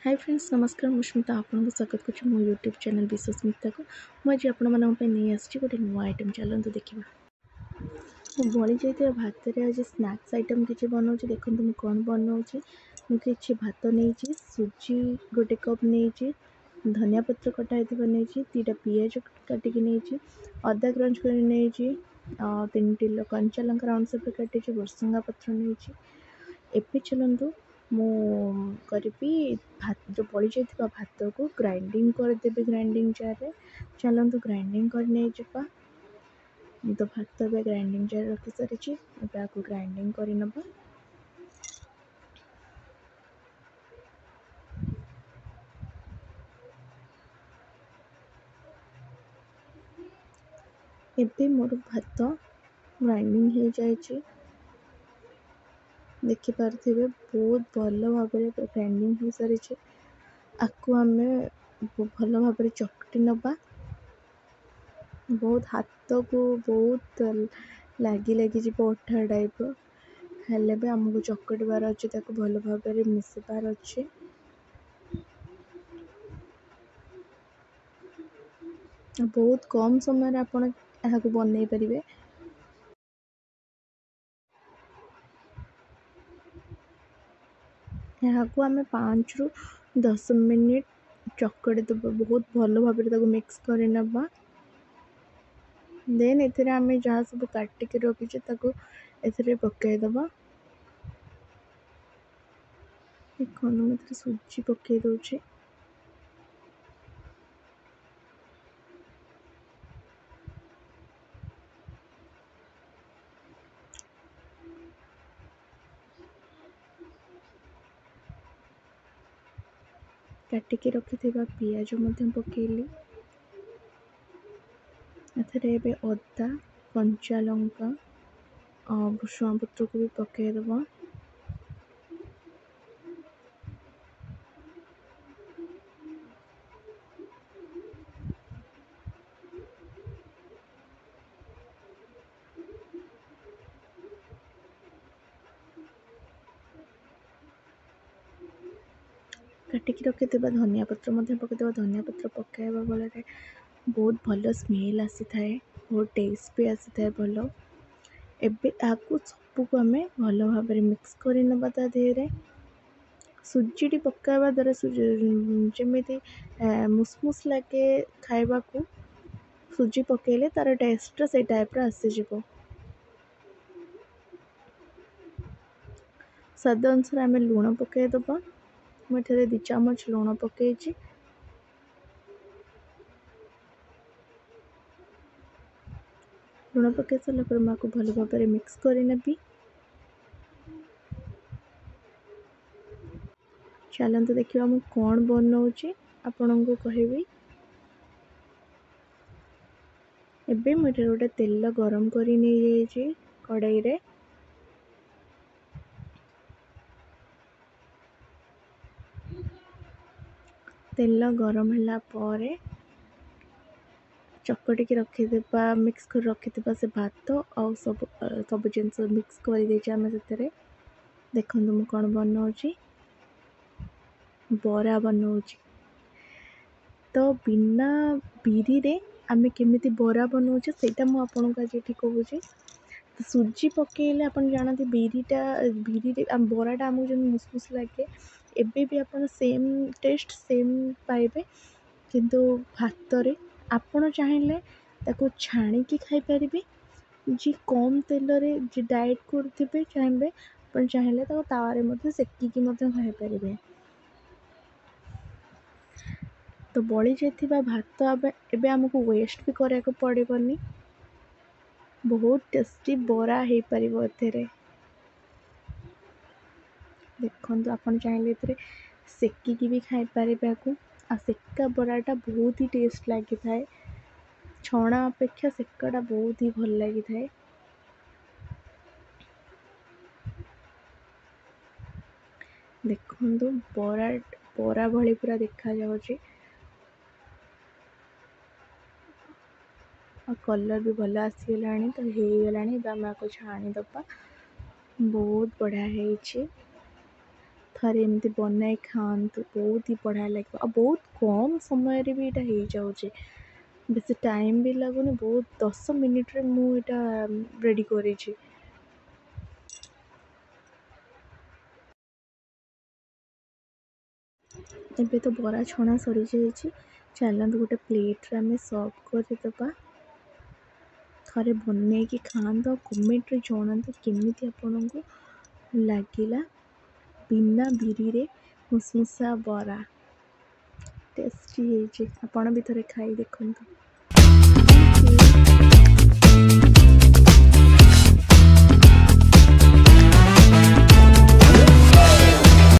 Hi friends नमस्कार मु स्मिता आपको स्वागत कर मो यूट्यूब चैनल विश्वस्मिता को मुझे आपण नहीं आसी गोटे नुआ आइटम चलते देखा बड़ी जाइए भात आज स्नैक्स आइटम किसी बनाऊँ देखो मुझे कौन बनाऊँ मुझे भात नहीं सुजी गोटे कप नहीं धनिया पत्र कटा नहीं दीटा पिज काटिक नहीं अदा क्रंच कर नहीं 3 कंचा लंका राउंड सेप काटी भुसंगा पत्र नहीं एवं चलतु मु करी भात जो पड़ जाइए भात को ग्राइंडिंग करदेवी ग्राइंडिंग जार रे चलतु ग्राइंडिंग करने तो भात ग्राइंडिंग जार रखी सारी आपको ग्राइंडिंग करनबा एबे मोर भात ग्राइंडिंग हो जाए देखिपे बहुत भल भाव ग्राइंडिंग हो सारी आपको आम भल भाव चकटी नबा बहुत हाथ को बहुत लगी अठा टाइप हेले भी आमको चकटबार अच्छे भल भाव मिसबार अच्छे बहुत कम समय आपड़ यहाँ बनई पारे यहाँ को आम 5 ରୁ 10 मिनिट चकड़ी दबा बहुत भल भाव मिक्स करनबा देन एथिरे आम जहाँ सब काटिक रखीचे एथिरे पकईदबा देखो मुझे सुजी पकई दूचे काटिक रखि पियाज पकेली एथिरे अदा कंचा लंका भुसुंगा पत्र को भी पकईदबा काटिक रखि धनिया पत्र पकईदबा धनिया पत्र पकाइबा फल बहुत भल स्मेल आसी थाए बहुत टेस्ट भी आसी थाए भल एबे आपको सबको आम भल भाव मिक्स करनबा ता देहरे सुजी पकाइबा द्वारा जमी मुसमुस लगे खाइबा को सुजी पकेले तार टेस्ट से टाइप आसीज स्वाद अनुसार आम लुण पकईदबा मुझे 2 चामच लुण पकई लुण पकई सारापर मैं भल भाव मिक्स करनेबी चलते देखा मुझे कौन बनाऊँ आपण को कहबी एबे मुझे गोटे तेल गरम करी नहीं जाइए कड़ाई रे तेल गरम होला पर चकटिक रखिदा मिक्स कर रखिदा से भात और सब जिनस मिक्स कर देखो मुझे कौन बनाऊँ बरा बनाऊँ तो बिना बिरी रे आमे केमिति बरा बनाऊँ सेटा मु आपन को आज कहूँ सुजी पकेले अपन जानते बिरी आम बराटा आमको जो मुसमुस लगे एबे भी आप सेम टेस्ट सेम पाइबे किंतु भात रे आपण चाहिए ताको छाणिकी खाई पारिबे जी कम तेल रे जी डाइट करथिबे चाहिए अपन चाहिए तावारे मध्य सेकिकी मध्य खाई पारिबे तो बड़ी जाइए भात एबे आमको वेस्ट भी करा पड़ेनी बहुत टेस्टी बरा हो पार एथे देखो आपन चाहिए सेकिकी भी खाई पारे आ सेका बराटा बहुत ही टेस्ट लगी थाए छणा अपेक्षा सेकाटा बहुत ही भल लगी थाए देखो बरा भली पूरा देखा जाउछि कलर भी भल आसीगला तो हो गलानी आम आपको छाणीदबा बहुत बढ़िया है। ଥରେ ଏମିତି ବନାଇ ଖାଆନ୍ତୁ, ବହୁତ ହି ବଢ଼ିଆ ଲାଗିବ। ଆଉ ବହୁତ କମ୍ ସମୟରେ ବି ଏଇଟା ହେଇଯାଉଛି, ବେଶୀ ଟାଇମ୍ ବି ଲାଗୁନି। ବହୁତ 10 ମିନିଟ୍ରେ ମୁଁ ଏଇଟା ରେଡ଼ି କରିଛି। ଏବେ ତ ବରା ଛଣା ସରିଯାଇଛି, ଚାଲନ୍ତୁ ଗୋଟେ ପ୍ଲେଟ୍ରେ ଆମେ ସର୍ଭ କରିଦେବା। ଥରେ ବନେଇକି ଖାଆନ୍ତୁ ଆଉ କମେଣ୍ଟରେ ଜଣାନ୍ତୁ କେମିତି ଆପଣଙ୍କୁ ଲାଗିଲା। ବିନା ବିରିରେ ମୁସମୁସା ବରା ଟେଷ୍ଟି ହେଇଛି, ଆପଣ ବି ଥରେ ଖାଇ ଦେଖନ୍ତୁ।